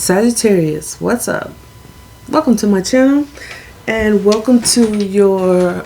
Sagittarius, what's up? Welcome to my channel and welcome to your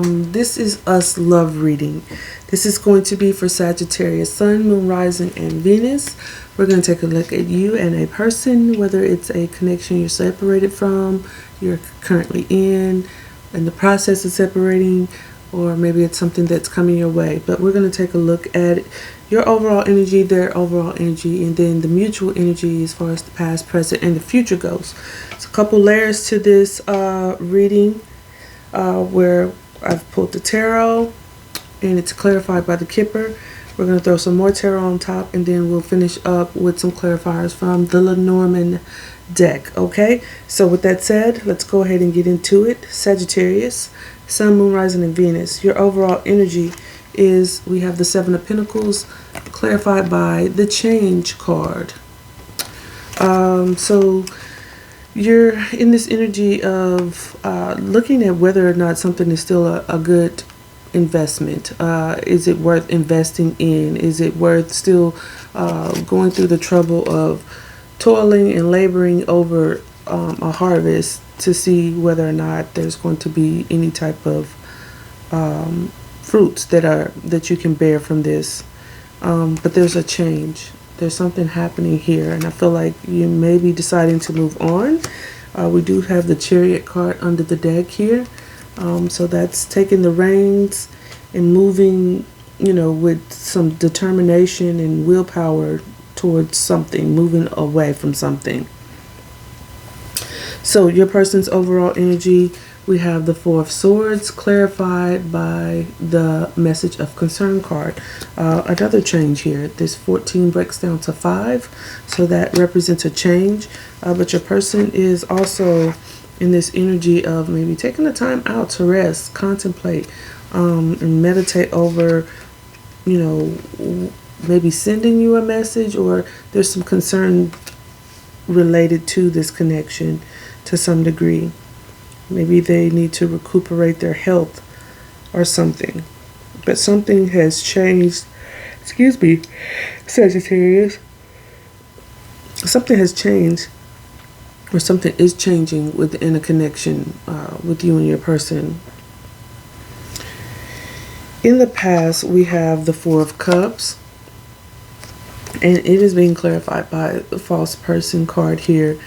This Is Us love reading. This is going to be for Sagittarius, Sun, Moon, Rising, and Venus. We're going to take a look at you and a person, whether it's a connection you're separated from, you're currently in the process of separating, or maybe it's something that's coming your way. But we're going to take a look at your overall energy, their overall energy, and then the mutual energy as far as the past, present, and the future goes. It's a couple layers to this reading where I've pulled the tarot and it's clarified by the Kipper. We're going to throw some more tarot on top, and then we'll finish up with some clarifiers from the Lenormand deck. Okay, so with that said, let's go ahead and get into it. Sagittarius, Sun, Moon, Rising, and Venus. Your overall energy is, we have the Seven of Pentacles clarified by the Change card. So you're in this energy of looking at whether or not something is still a good investment. Is it worth investing in? Is it worth still going through the trouble of toiling and laboring over a harvest to see whether or not there's going to be any type of fruits that you can bear from this? But there's a change. There's something happening here, and I feel like you may be deciding to move on. We do have the Chariot card under the deck here. So that's taking the reins and moving, you know, with some determination and willpower towards something, moving away from something. So your person's overall energy, we have the Four of Swords clarified by the Message of Concern card. Another change here. This 14 breaks down to 5, so that represents a change. But your person is also in this energy of maybe taking the time out to rest, contemplate, and meditate over, you know, maybe sending you a message, or there's some concern related to this connection to some degree. Maybe they need to recuperate their health or something. But something has changed. Excuse me, Sagittarius. Something has changed, or something is changing within a connection with you and your person. In the past, we have the Four of Cups, and it is being clarified by the False Person card here.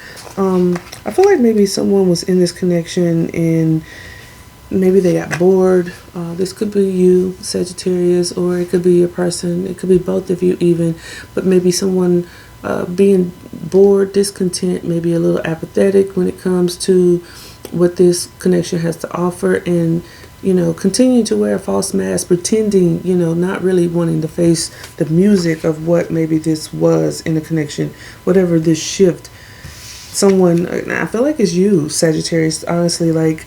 I feel like maybe someone was in this connection and maybe they got bored. This could be you, Sagittarius, or it could be your person. It could be both of you even, but maybe someone being bored, discontent, maybe a little apathetic when it comes to what this connection has to offer, and, you know, continuing to wear a false mask, pretending, you know, not really wanting to face the music of what maybe this was in a connection, whatever this shift. Someone, I feel like it's you, Sagittarius, honestly, like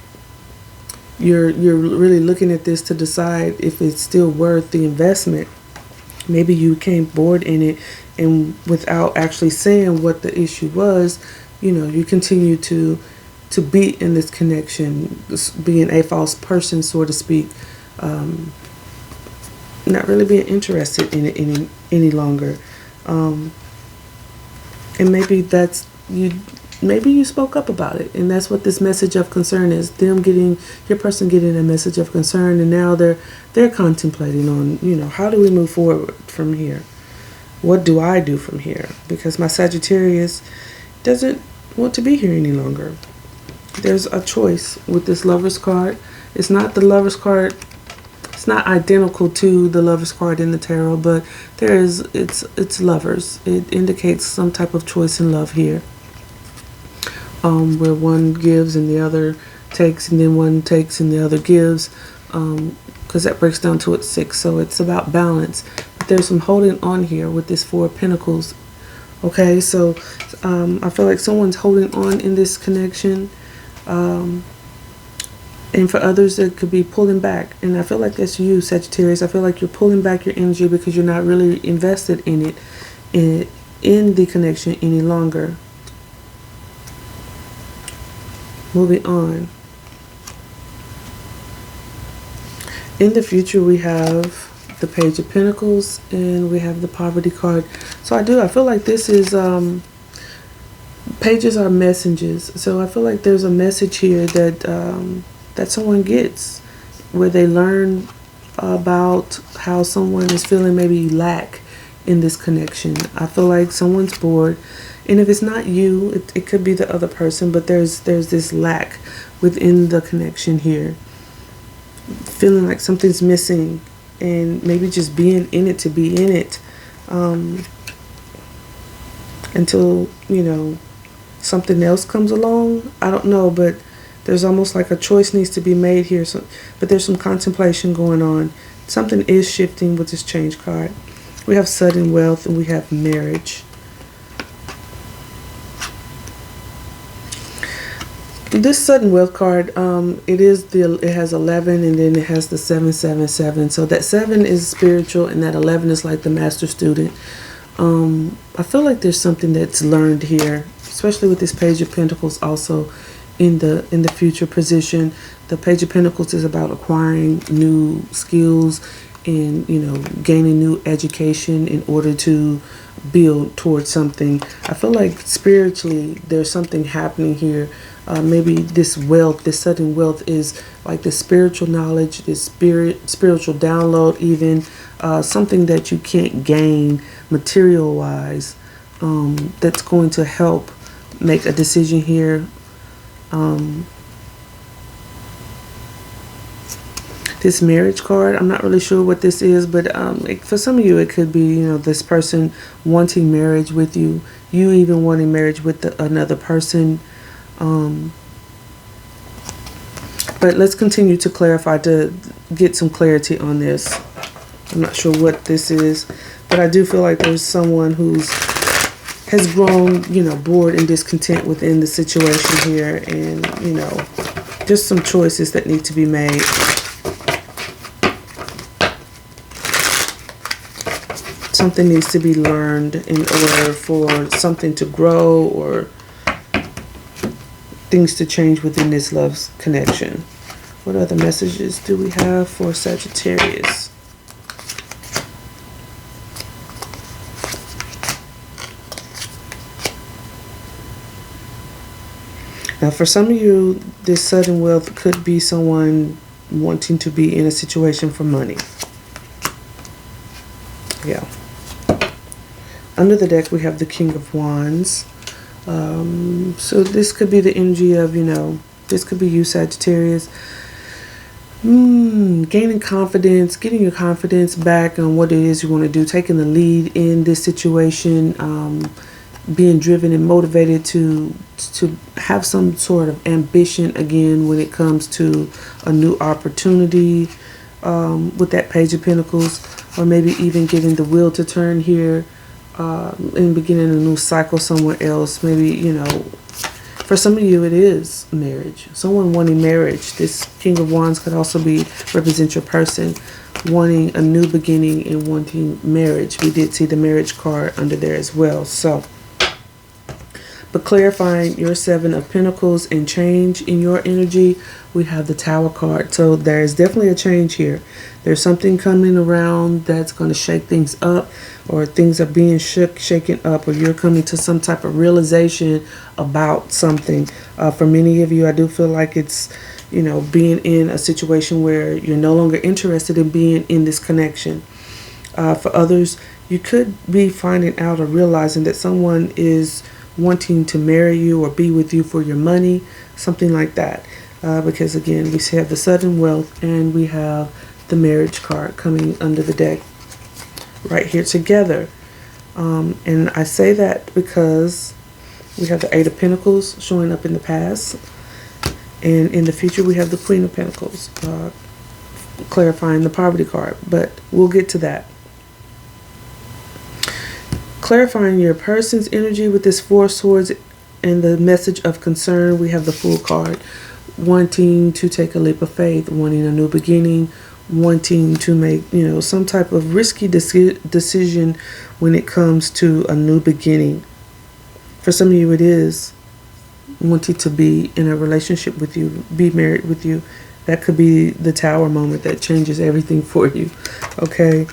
you're really looking at this to decide if it's still worth the investment. Maybe you became bored in it, and without actually saying what the issue was, you know, you continue to be in this connection, being a false person, so to speak, not really being interested in it any longer. And maybe that's you. Maybe you spoke up about it, and that's what this message of concern is. Them getting, your person getting a message of concern, and now they're contemplating on, you know, how do we move forward from here? What do I do from here? Because my Sagittarius doesn't want to be here any longer. There's a choice with this Lover's card. It's not the Lover's card. It's not identical to the Lover's card in the tarot, but it's Lovers. It indicates some type of choice in love here, where one gives and the other takes, and then one takes and the other gives, because that breaks down to 6. So it's about balance. But there's some holding on here with this Four of Pentacles. Okay, so I feel like someone's holding on in this connection. And for others, it could be pulling back. And I feel like that's you, Sagittarius. I feel like you're pulling back your energy because you're not really invested in it, in the connection any longer. Moving on. In the future, we have the Page of Pentacles and we have the Poverty card. So I feel like this is Pages are messages, so I feel like there's a message here that that someone gets, where they learn about how someone is feeling maybe lack in this connection. I feel like someone's bored, and if it's not you, it could be the other person, but there's this lack within the connection here, feeling like something's missing, and maybe just being in it to be in it, until, you know, something else comes along. I don't know, but there's almost like a choice needs to be made here. So, but there's some contemplation going on. Something is shifting with this change card. We have sudden wealth and we have marriage. This sudden wealth card, it has 11, and then it has the 777. So that 7 is spiritual, and that 11 is like the master student. I feel like there's something that's learned here, especially with this Page of Pentacles also in the future position. The Page of Pentacles is about acquiring new skills and, you know, gaining new education in order to build towards something. I feel like spiritually there's something happening here. Maybe this wealth, this sudden wealth, is like the spiritual knowledge, this spiritual download, even something that you can't gain material wise, that's going to help make a decision here. This marriage card, I'm not really sure what this is, but for some of you it could be, you know, this person wanting marriage with you, you even wanting marriage with another person. But let's continue to clarify to get some clarity on this. I'm not sure what this is, but I do feel like there's someone has grown, you know, bored and discontent within the situation here, and, you know, just some choices that need to be made. Something needs to be learned in order for something to grow or things to change within this love connection. What other messages do we have for Sagittarius? Now, for some of you, this sudden wealth could be someone wanting to be in a situation for money. Yeah. Under the deck, we have the King of Wands. So this could be the energy of, you know, this could be you, Sagittarius. Gaining confidence, getting your confidence back on what it is you want to do, taking the lead in this situation, being driven and motivated to have some sort of ambition again when it comes to a new opportunity, with that Page of Pentacles, or maybe even getting the wheel to turn here, and beginning a new cycle somewhere else. Maybe, you know, for some of you it is marriage, someone wanting marriage. This King of Wands could also represent your person wanting a new beginning and wanting marriage. We did see the marriage card under there as well. So, but clarifying your 7 of Pentacles and change in your energy, we have the Tower card. So there's definitely a change here. There's something coming around that's going to shake things up, or things are being shaken up, or you're coming to some type of realization about something. For many of you, I do feel like it's, you know, being in a situation where you're no longer interested in being in this connection. For others, you could be finding out or realizing that someone is wanting to marry you or be with you for your money, something like that. Because again, we have the sudden wealth and we have the marriage card coming under the deck right here together. And I say that because we have the 8 of Pentacles showing up in the past, and in the future we have the Queen of Pentacles, clarifying the poverty card, but we'll get to that. Clarifying your person's energy with this 4 of Swords and the message of concern, we have the Fool card. Wanting to take a leap of faith, wanting a new beginning, wanting to make, you know, some type of risky decision when it comes to a new beginning. For some of you, it is wanting to be in a relationship with you, be married with you. That could be the Tower moment that changes everything for you. Okay?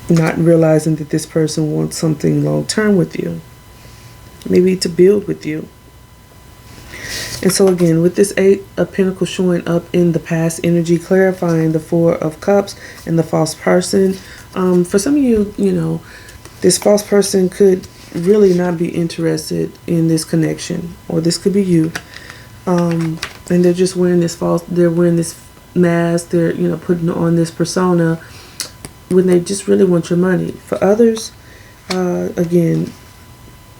Not realizing that this person wants something long term with you. maybe to build with you. And so again, with this 8 of Pentacles showing up in the past energy, clarifying the 4 of Cups and the false person. For some of you, you know, this false person could really not be interested in this connection, or this could be you. And they're just wearing this they're wearing this mask, they're, you know, putting on this persona when they just really want your money. For others, again,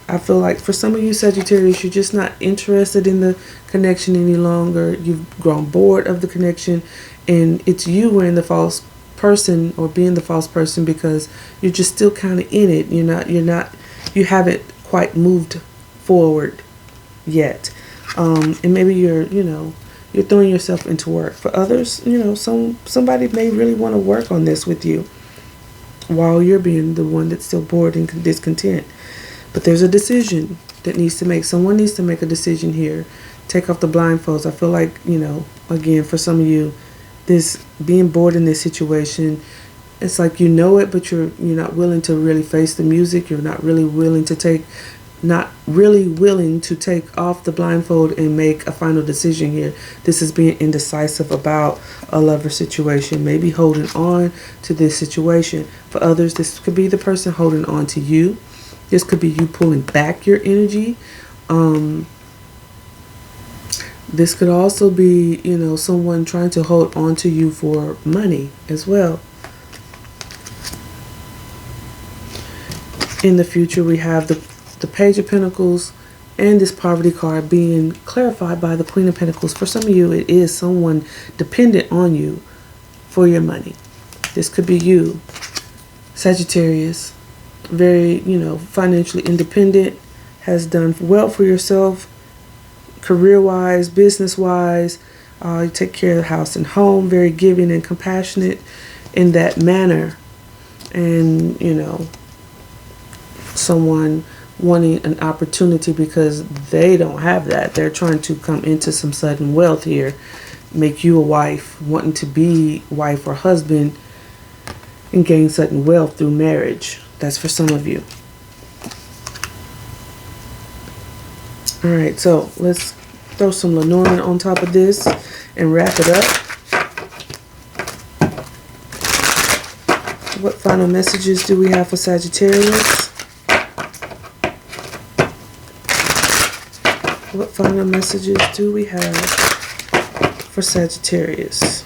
I feel like for some of you Sagittarius, you're just not interested in the connection any longer. You've grown bored of the connection, and it's you wearing the false person or being the false person because you're just still kind of in it. You haven't quite moved forward yet. And maybe you're throwing yourself into work. For others, you know, somebody may really want to work on this with you while you're being the one that's still bored and discontent. But there's a decision that needs to make. Someone needs to make a decision here. Take off the blindfolds. I feel like, you know, again, for some of you, this being bored in this situation, it's like you know it, but you're not willing to really face the music. You're not really willing to take off the blindfold and make a final decision here. This is being indecisive about a lover situation, maybe holding on to this situation. For others, this could be the person holding on to you. This could be you pulling back your energy. This could also be, you know, someone trying to hold on to you for money as well. In the future, we have the Page of Pentacles and this Poverty card being clarified by the Queen of Pentacles. For some of you, it is someone dependent on you for your money. This could be you, Sagittarius. Very, you know, financially independent, has done well for yourself, career-wise, business-wise. You take care of the house and home, very giving and compassionate in that manner. And, you know, someone wanting an opportunity because they don't have that. They're trying to come into some sudden wealth here, make you a wife, wanting to be wife or husband, and gain sudden wealth through marriage. That's for some of you. All right, so let's throw some Lenormand on top of this and wrap it up. What final messages do we have for Sagittarius? What final messages do we have for Sagittarius?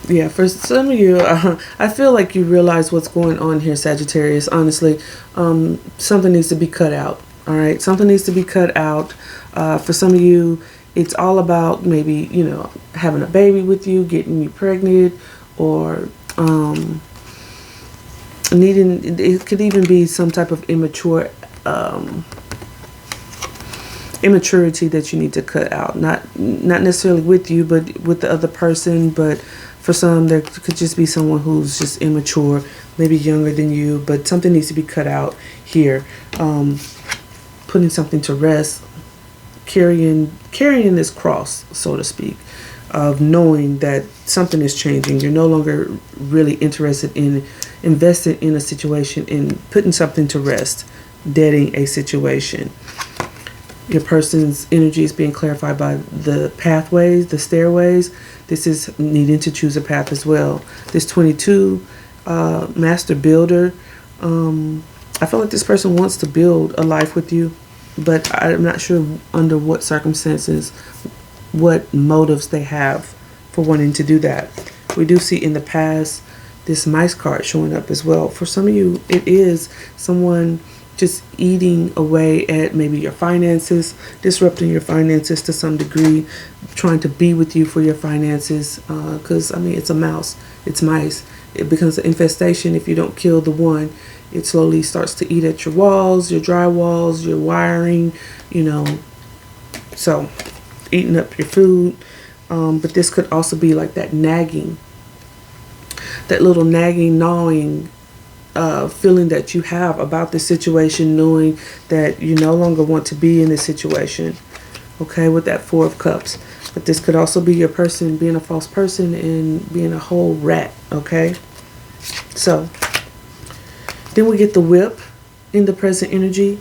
Yeah, for some of you, I feel like you realize what's going on here, Sagittarius. Honestly, something needs to be cut out. All right, something needs to be cut out. For some of you, it's all about maybe, you know, having a baby with you, getting you pregnant, or needing. It could even be some type of immaturity that you need to cut out. Not necessarily with you, but with the other person. But for some, there could just be someone who's just immature, maybe younger than you, but something needs to be cut out here. Putting something to rest, carrying this cross, so to speak, of knowing that something is changing. You're no longer really interested in investing in a situation and putting something to rest, deading a situation. Your person's energy is being clarified by the pathways, the stairways. This is needing to choose a path as well. This 22, master builder. I feel like this person wants to build a life with you, but I'm not sure under what circumstances, what motives they have for wanting to do that. We do see in the past this mice card showing up as well. For some of you, it is someone just eating away at maybe your finances, disrupting your finances to some degree, trying to be with you for your finances. Because, I mean, it's a mouse, it's mice. It becomes an infestation if you don't kill the one. It slowly starts to eat at your walls, your drywalls, your wiring, you know. So, eating up your food. But this could also be like that nagging, that little nagging, gnawing feeling that you have about this situation, knowing that you no longer want to be in this situation. Okay, with that Four of Cups. But this could also be your person being a false person and being a whole rat. Okay, so then we get the Whip in the present energy,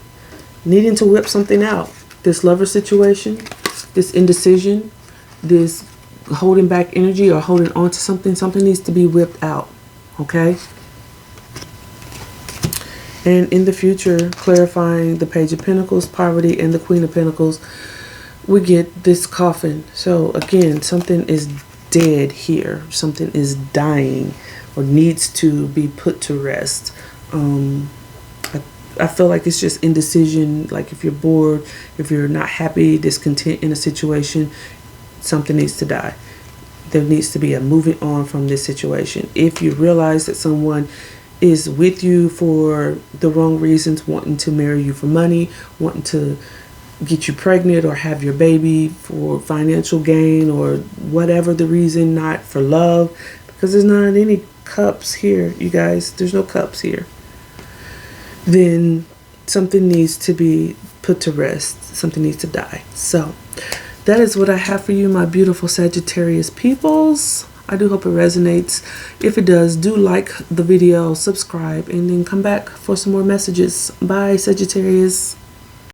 needing to whip something out. This lover situation, this indecision, this holding back energy or holding on to something. Something needs to be whipped out. Okay. And in the future, clarifying the Page of Pentacles, poverty, and the Queen of Pentacles, we get this coffin. So again, something is dead here. Something is dying or needs to be put to rest. I feel like it's just indecision. Like if you're bored, if you're not happy, discontent in a situation, something needs to die. There needs to be a moving on from this situation. If you realize that someone is with you for the wrong reasons, wanting to marry you for money, wanting to get you pregnant or have your baby for financial gain or whatever the reason, not for love, because there's not any cups here, you guys. There's no cups here. Then something needs to be put to rest. Something needs to die. So that is what I have for you, my beautiful Sagittarius peoples. I do hope it resonates. If it does, do like the video, subscribe, and then come back for some more messages. Bye, Sagittarius.